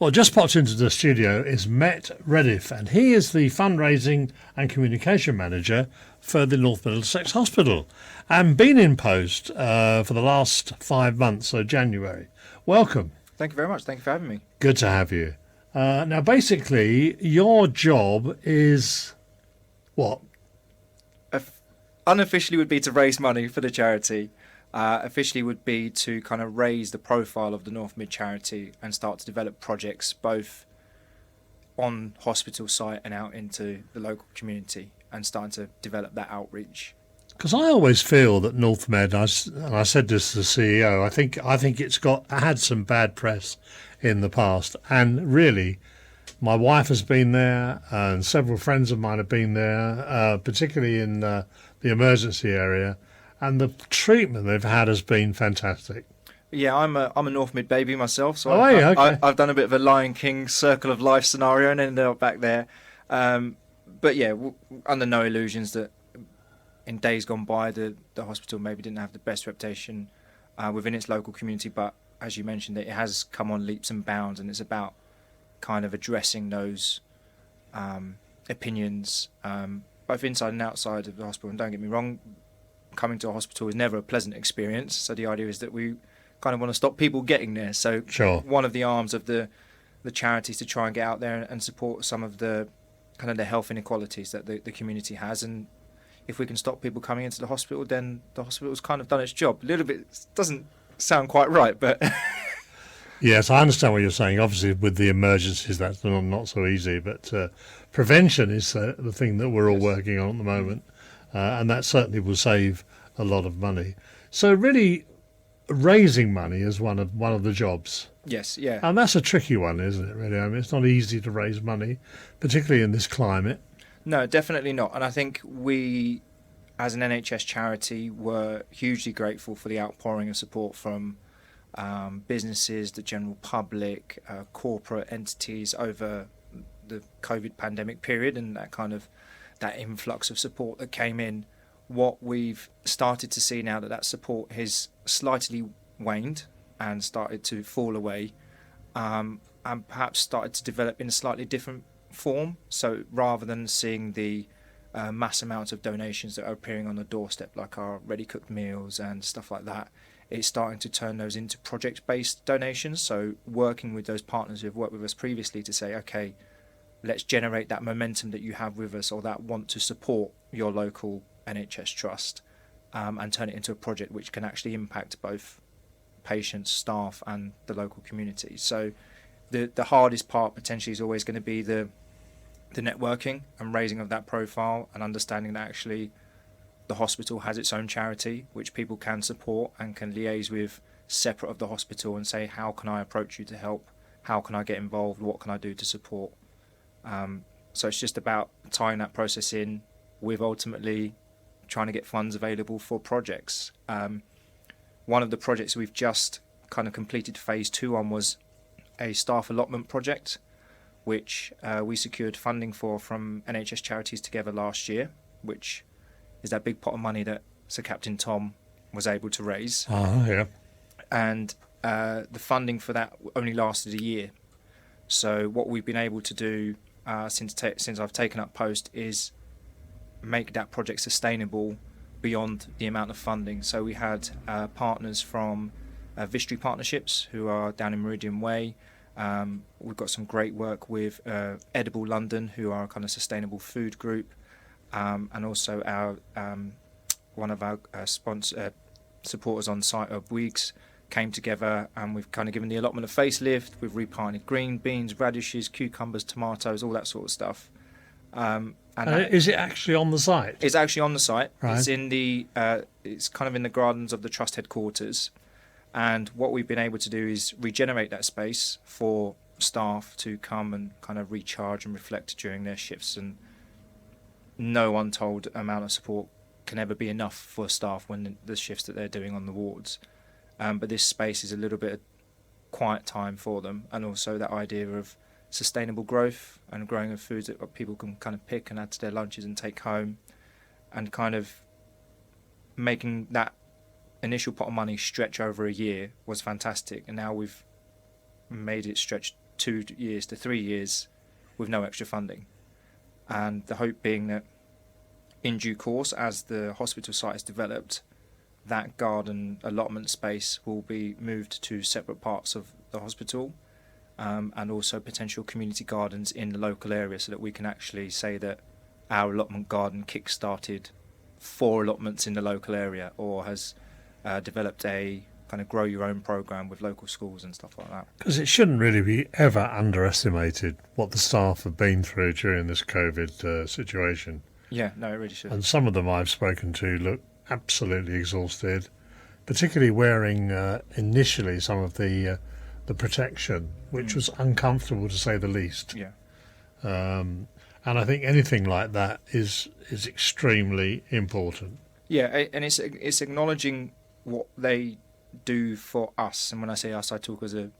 Well, just popped into the studio is Mete Redif, and he is the fundraising and communication manager for the North Middlesex Hospital, and been in post for the last 5 months, so January. Welcome. Thank you very much. Thank you for having me. Good to have you. Now, basically, your job is what? Unofficially would be to raise money for the charity. Officially would be to kind of raise the profile of the North Mid charity and start to develop projects both on hospital site and out into the local community and starting to develop that outreach. Because I always feel that North Med, and I said this to the CEO, I think it's had some bad press in the past, and really, my wife has been there, and several friends of mine have been there, particularly in the emergency area, and the treatment they've had has been fantastic. Yeah, I'm a North Mid baby myself, so I've done a bit of a Lion King circle of life scenario and ended up back there. But yeah, under no illusions that in days gone by, the hospital maybe didn't have the best reputation within its local community, but as you mentioned, it has come on leaps and bounds, and it's about kind of addressing those opinions, both inside and outside of the hospital. And don't get me wrong, coming to a hospital is never a pleasant experience, so the idea is that we kind of want to stop people getting there. So sure. One of the arms of the charity is to try and get out there and support some of the kind of the health inequalities that the community has, and if we can stop people coming into the hospital, then the hospital's kind of done its job. A little bit doesn't sound quite right, but yes, I understand what you're saying. Obviously, with the emergencies, that's not so easy, but prevention is the thing that we're all working on at the moment, and that certainly will save a lot of money. So really, raising money is one of the jobs. Yes, yeah. And that's a tricky one, isn't it, really? I mean, it's not easy to raise money, particularly in this climate. No, definitely not. And I think we, as an NHS charity, were hugely grateful for the outpouring of support from businesses, the general public, corporate entities over the COVID pandemic period, and that influx of support that came in. What we've started to see now that support has slightly waned and started to fall away, and perhaps started to develop in a slightly different form. So rather than seeing the mass amounts of donations that are appearing on the doorstep, like our ready cooked meals and stuff like that, it's starting to turn those into project-based donations. So working with those partners who have worked with us previously to say, okay, let's generate that momentum that you have with us or that want to support your local NHS trust, and turn it into a project which can actually impact both patients, staff and the local community. So the hardest part potentially is always going to be the networking and raising of that profile and understanding that actually the hospital has its own charity which people can support and can liaise with separate of the hospital and say, how can I approach you to help? How can I get involved? What can I do to support? So it's just about tying that process in with ultimately trying to get funds available for projects. One of the projects we've just kind of completed phase 2 on was a staff allotment project, which we secured funding for from NHS Charities Together last year, which is that big pot of money that Sir Captain Tom was able to raise. Yeah. And the funding for that only lasted a year. So what we've been able to do since I've taken up post is make that project sustainable beyond the amount of funding. So we had partners from Vistry Partnerships, who are down in Meridian Way. We've got some great work with Edible London, who are a kind of sustainable food group, and also our one of our supporters on site of Weeks came together, and we've kind of given the allotment a facelift. We've replanted green beans, radishes, cucumbers, tomatoes, all that sort of stuff. Is it actually on the site? It's actually on the site. Right. It's in the it's kind of in the gardens of the trust headquarters. And what we've been able to do is regenerate that space for staff to come and kind of recharge and reflect during their shifts. And no untold amount of support can ever be enough for staff when the shifts that they're doing on the wards. But this space is a little bit of quiet time for them, and also that idea of sustainable growth and growing of foods that people can kind of pick and add to their lunches and take home, and kind of making that initial pot of money stretch over a year was fantastic. And now we've made it stretch 2 years to 3 years with no extra funding. And the hope being that in due course, as the hospital site is developed, that garden allotment space will be moved to separate parts of the hospital, and also potential community gardens in the local area, so that we can actually say that our allotment garden kick-started 4 allotments in the local area, or has developed a kind of grow your own program with local schools and stuff like that. Because it shouldn't really be ever underestimated what the staff have been through during this COVID situation. Yeah, no, it really should. And some of them I've spoken to look absolutely exhausted, particularly wearing initially some of the protection, which was uncomfortable to say the least. Yeah. And I think anything like that is extremely important. Yeah, and it's acknowledging what they do for us, and when I say us, I talk as a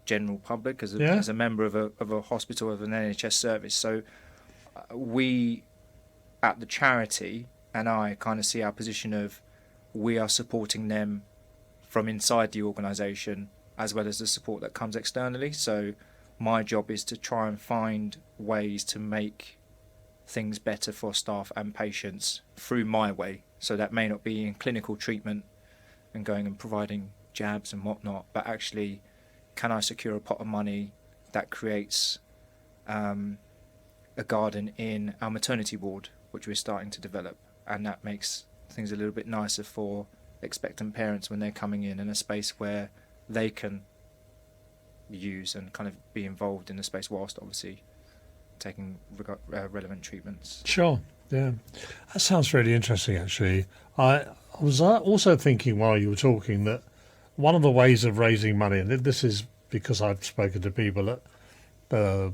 general public, as a member of a hospital, of an NHS service. So we at the charity, and I kind of see our position of we are supporting them from inside the organisation as well as the support that comes externally. So my job is to try and find ways to make things better for staff and patients through my way. So that may not be in clinical treatment and going and providing jabs and whatnot, but actually, can I secure a pot of money that creates a garden in our maternity ward, which we're starting to develop, and that makes things a little bit nicer for expectant parents when they're coming in, and a space where they can use and kind of be involved in the space whilst obviously taking relevant treatments. Sure, yeah. That sounds really interesting, actually. I was also thinking while you were talking that one of the ways of raising money, and this is because I've spoken to people at the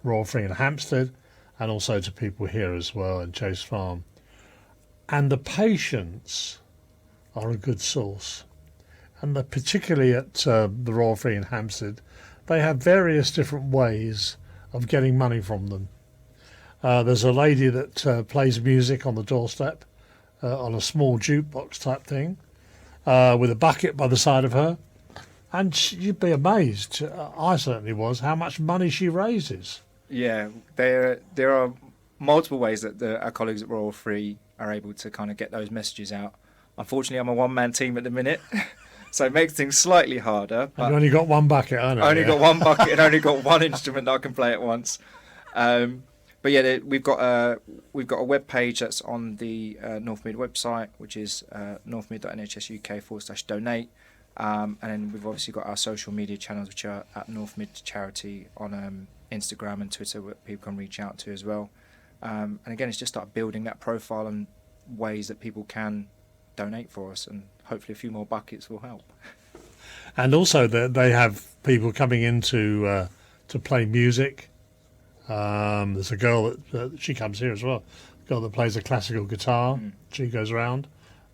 Royal Free in Hampstead, and also to people here as well in Chase Farm, and the patients are a good source. And particularly at the Royal Free in Hampstead, they have various different ways of getting money from them. There's a lady that plays music on the doorstep on a small jukebox type thing, with a bucket by the side of her, and you'd be amazed, I certainly was, how much money she raises. Yeah, there are multiple ways that our colleagues at Royal Free are able to kind of get those messages out. Unfortunately, I'm a one-man team at the minute, so it makes things slightly harder. But I've only got one bucket, I know. I only got one bucket and only got one instrument that I can play at once. But yeah, we've got a web page that's on the North Mid website, which is northmid.nhsuk/donate. And then we've obviously got our social media channels, which are at North Mid Charity on Instagram and Twitter, where people can reach out to as well. And again, it's just start building that profile and ways that people can donate for us, and hopefully a few more buckets will help. And also they have people coming in to play music. There's a girl that she comes here as well, a girl that plays a classical guitar. She goes around,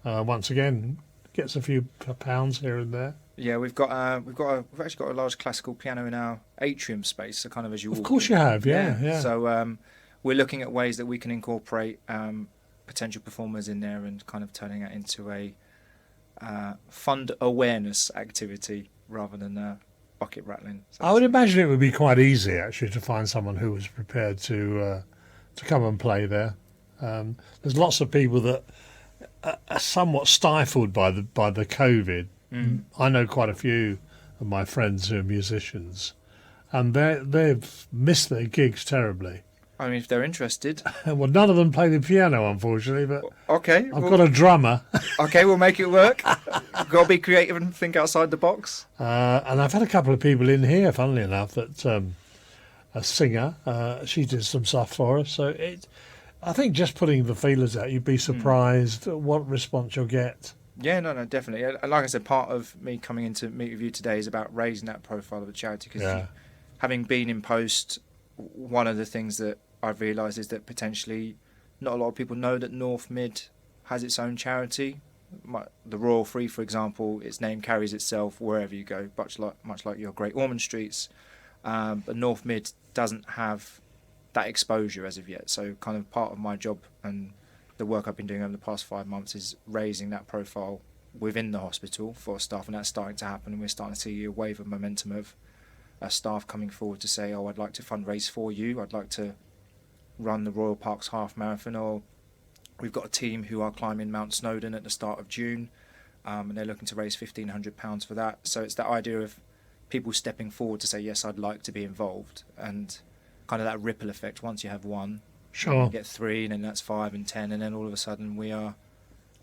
once again, gets a few pounds here and there. Yeah, we've actually got a large classical piano in our atrium space, so kind of as you walk. Of course in. you have, yeah. So we're looking at ways that we can incorporate potential performers in there and kind of turning that into a fund awareness activity rather than bucket rattling. So I would imagine it would be quite easy actually to find someone who was prepared to come and play there. There's lots of people that are somewhat stifled by the COVID. I know quite a few of my friends who are musicians, and they've missed their gigs terribly. I mean, if they're interested. Well, none of them play the piano, unfortunately, but okay, I've got a drummer. Okay, we'll make it work. Got to be creative and think outside the box. And I've had a couple of people in here, funnily enough, that a singer, she did some stuff for us. So I think just putting the feelers out, you'd be surprised at what response you'll get. Yeah, no, definitely. And like I said, part of me coming in to meet with you today is about raising that profile of the charity, because having been in post, one of the things that I've realised is that potentially not a lot of people know that North Mid has its own charity. The Royal Free, for example, its name carries itself wherever you go, much like your Great Ormond Streets. But North Mid doesn't have that exposure as of yet. So kind of part of my job and the work I've been doing over the past 5 months is raising that profile within the hospital for staff, and that's starting to happen, and we're starting to see a wave of momentum of staff coming forward to say, oh, I'd like to fundraise for you, I'd like to run the Royal Parks Half Marathon, or we've got a team who are climbing Mount Snowdon at the start of June, and they're looking to raise £1,500 for that. So it's that idea of people stepping forward to say, yes, I'd like to be involved, and kind of that ripple effect. Once you have one, Sure. you get 3, and then that's 5 and 10, and then all of a sudden we are...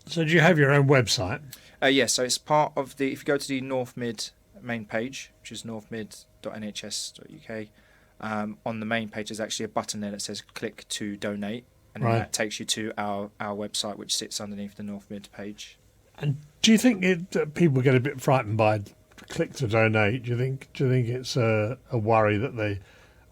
So do you have your own website? Yes, so it's part of the... If you go to the North Mid main page, which is northmid.nhs.uk, on the main page there's actually a button there that says click to donate, and then that takes you to our website, which sits underneath the North Mid page. And do you think people get a bit frightened by click to donate? Do you think it's a worry that they...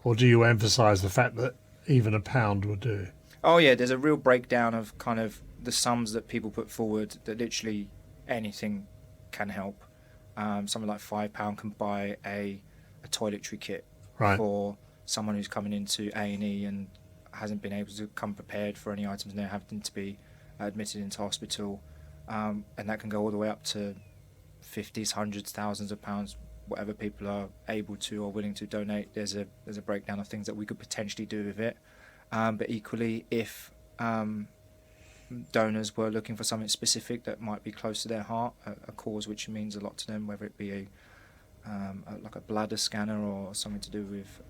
Or do you emphasise the fact that even £1 would do? Oh yeah, there's a real breakdown of kind of the sums that people put forward, that literally anything can help. Something like £5 can buy a toiletry kit for someone who's coming into A&E and hasn't been able to come prepared for any items, and they're having to be admitted into hospital. And that can go all the way up to 50s, hundreds, thousands of pounds, whatever people are able to or willing to donate. There's a breakdown of things that we could potentially do with it. But equally, if donors were looking for something specific that might be close to their heart, a cause which means a lot to them, whether it be like a bladder scanner or something to do with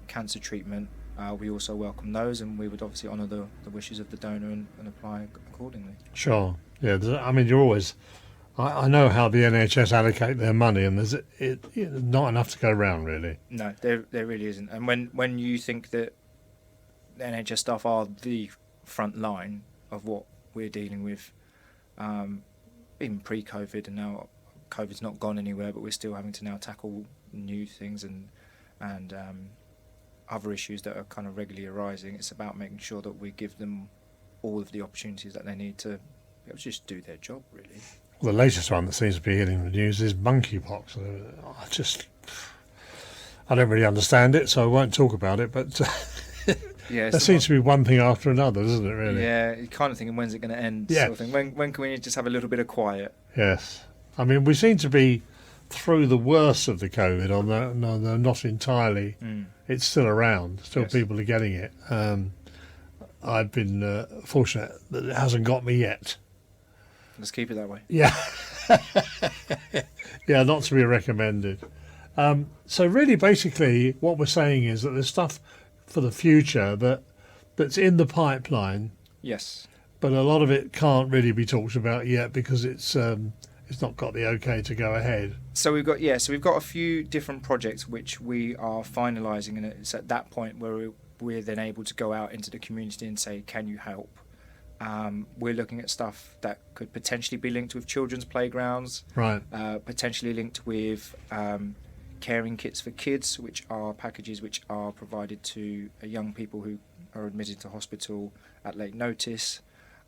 cancer treatment, we also welcome those, and we would obviously honour the wishes of the donor and apply accordingly. Sure. Yeah, I mean, you're always... I know how the NHS allocate their money, and there's not enough to go around, really. No, there really isn't. And when you think that the NHS staff are the front line of what we're dealing with, even pre-COVID, and now COVID's not gone anywhere, but we're still having to now tackle new things and other issues that are kind of regularly arising. It's about making sure that we give them all of the opportunities that they need to just do their job, really. The latest one that seems to be hitting the news is monkeypox. I don't really understand it, so I won't talk about it, but yeah, there seems to be one thing after another, doesn't it, really? Yeah, you're kind of thinking, when's it going to end? Yeah. Sort of thing. When can we just have a little bit of quiet? Yes. I mean, we seem to be through the worst of the COVID, although not entirely. It's still around. Still people are getting it. I've been fortunate that it hasn't got me yet. Let's keep it that way. Yeah. Yeah, not to be recommended. So really, basically, what we're saying is that there's stuff for the future that's in the pipeline. Yes. But a lot of it can't really be talked about yet because it's not got the okay to go ahead. So we've got a few different projects which we are finalising, and it's at that point where we're then able to go out into the community and say, can you help? We're looking at stuff that could potentially be linked with children's playgrounds, right? Potentially linked with caring kits for kids, which are packages which are provided to young people who are admitted to hospital at late notice.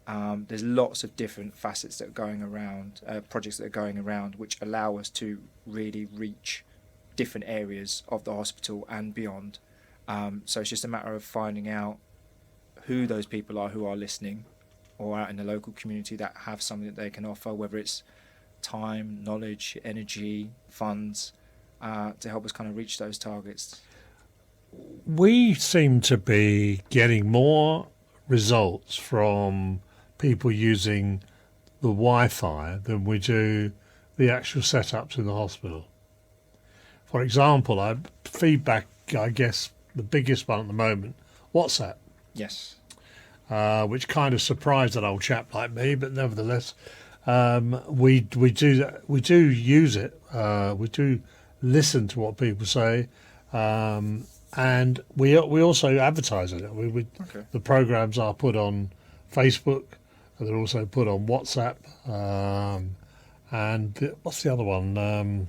There's lots of different facets that are going around, projects that are going around, which allow us to really reach different areas of the hospital and beyond. So it's just a matter of finding out who those people are who are listening, or out in the local community that have something that they can offer, whether it's time, knowledge, energy, funds, to help us kind of reach those targets. We seem to be getting more results from people using the Wi-Fi than we do the actual setups in the hospital. For example, feedback, I guess the biggest one at the moment, WhatsApp. Yes. Which kind of surprised an old chap like me, but nevertheless, we do use it. We do listen to what people say, and we also advertise it. The programs are put on Facebook, and they're also put on WhatsApp, and what's the other one?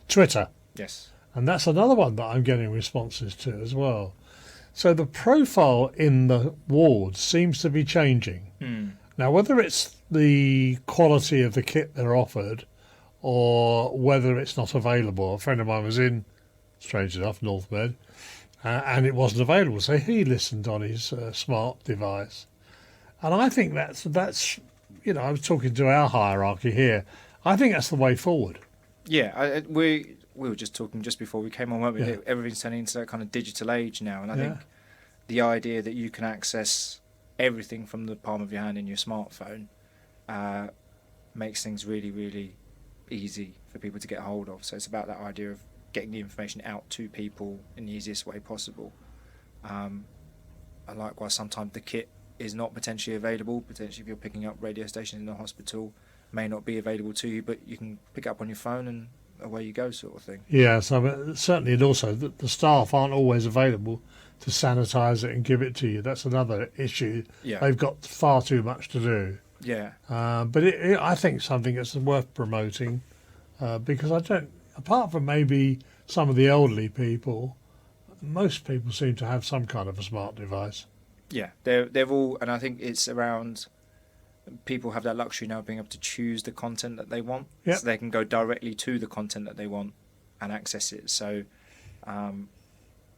Twitter. Yes. And that's another one that I'm getting responses to as well. So the profile in the wards seems to be changing. Now, whether it's the quality of the kit they're offered or whether it's not available, a friend of mine was in, strange enough, North Med, and it wasn't available. So he listened on his smart device. And I think that's I was talking to our hierarchy here. I think that's the way forward. Yeah, we were just talking just before we came on, weren't we? Yeah. Everything's turning into that kind of digital age now, and I Yeah. think the idea that you can access everything from the palm of your hand in your smartphone makes things really, really easy for people to get hold of. So it's about that idea of getting the information out to people in the easiest way possible. And likewise, sometimes the kit is not potentially available. Potentially, if you're picking up radio stations in the hospital, may not be available to you, but you can pick it up on your phone and away you go, sort of thing. Yeah, so certainly, and also the staff aren't always available to sanitise it and give it to you. That's another issue. Yeah. They've got far too much to do. Yeah. But I think something that's worth promoting because I don't, apart from maybe some of the elderly people, most people seem to have some kind of a smart device. Yeah, they've all, and I think it's around. People have that luxury now of being able to choose the content that they want, Yep. so they can go directly to the content that they want and access it. So,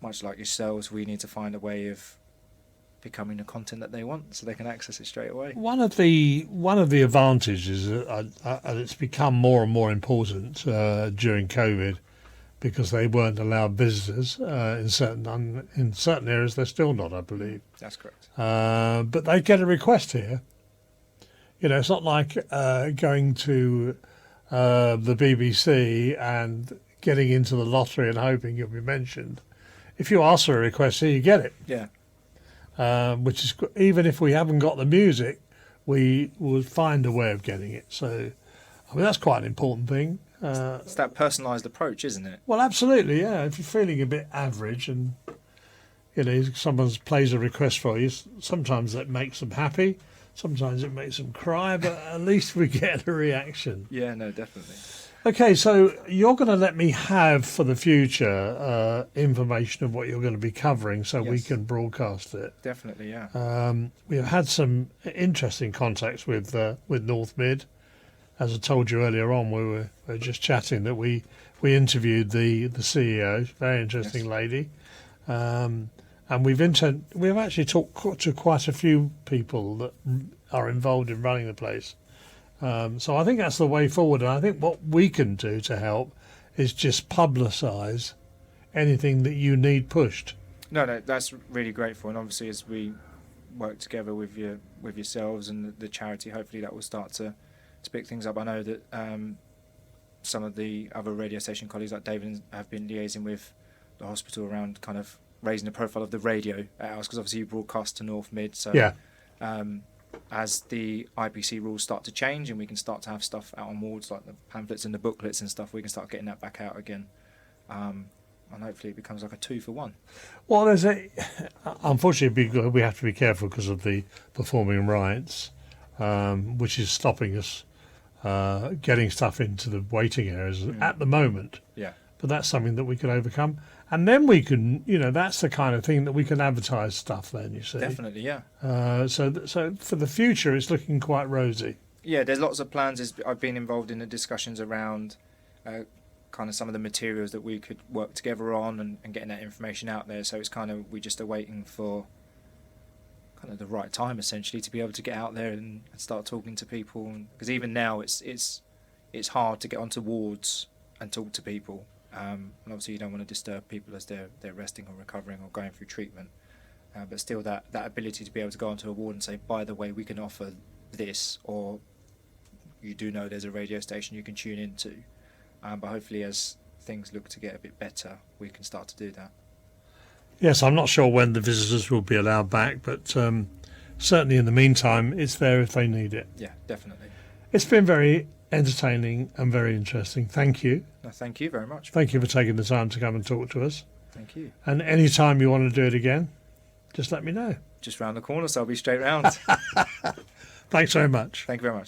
much like yourselves, we need to find a way of becoming the content that they want, so they can access it straight away. One of the advantages, and it's become more and more important during COVID, because they weren't allowed visitors in certain areas. They're still not, I believe. That's correct. But they get a request here. You know, it's not like going to the BBC and getting into the lottery and hoping you'll be mentioned. If you ask for a request here, you get it. Yeah. Which is, even if we haven't got the music, we will find a way of getting it. So, I mean, that's quite an important thing. It's that personalised approach, isn't it? Well, absolutely, yeah. If you're feeling a bit average and, you know, someone plays a request for you, sometimes that makes them happy, sometimes it makes them cry, but at least we get a reaction. Yeah, no, definitely. Okay, so you're going to let me have, for the future, information of what you're going to be covering so we Yes. can broadcast it. Definitely, yeah. We've had some interesting contacts with North Mid. As I told you earlier on, we were just chatting that we interviewed the CEO, very interesting Yes. lady, and we've actually talked to quite a few people that are involved in running the place. So I think that's the way forward, and I think what we can do to help is just publicise anything that you need pushed. No, that's really grateful, and obviously as we work together with yourselves and the charity, hopefully that will start to pick things up. I know that some of the other radio station colleagues like David have been liaising with the hospital around kind of raising the profile of the radio at ours, because obviously you broadcast to North Mid. So Yeah. As the IPC rules start to change and we can start to have stuff out on wards like the pamphlets and the booklets and stuff, we can start getting that back out again. And hopefully it becomes like a 2-for-1. Well, unfortunately, we have to be careful because of the performing rights, which is stopping us getting stuff into the waiting areas at the moment. Yeah. But that's something that we can overcome. And then we can, that's the kind of thing that we can advertise stuff then, you see. Definitely, yeah. So for the future, it's looking quite rosy. Yeah, there's lots of plans. I've been involved in the discussions around kind of some of the materials that we could work together on and getting that information out there. So it's kind of, we're just awaiting for kind of the right time, essentially, to be able to get out there and start talking to people. Because even now, it's hard to get onto wards and talk to people. And obviously you don't want to disturb people as they're resting or recovering or going through treatment. But still that ability to be able to go onto a ward and say, by the way, we can offer this, or you do know there's a radio station you can tune into. But hopefully as things look to get a bit better, we can start to do that. Yes, I'm not sure when the visitors will be allowed back, but certainly in the meantime, it's there if they need it. Yeah, definitely. It's been very entertaining and very interesting. Thank you. No, thank you very much. Thank you for taking the time to come and talk to us. Thank you. And any time you want to do it again, just let me know. Just round the corner, so I'll be straight round. Thanks very much. Thank you very much.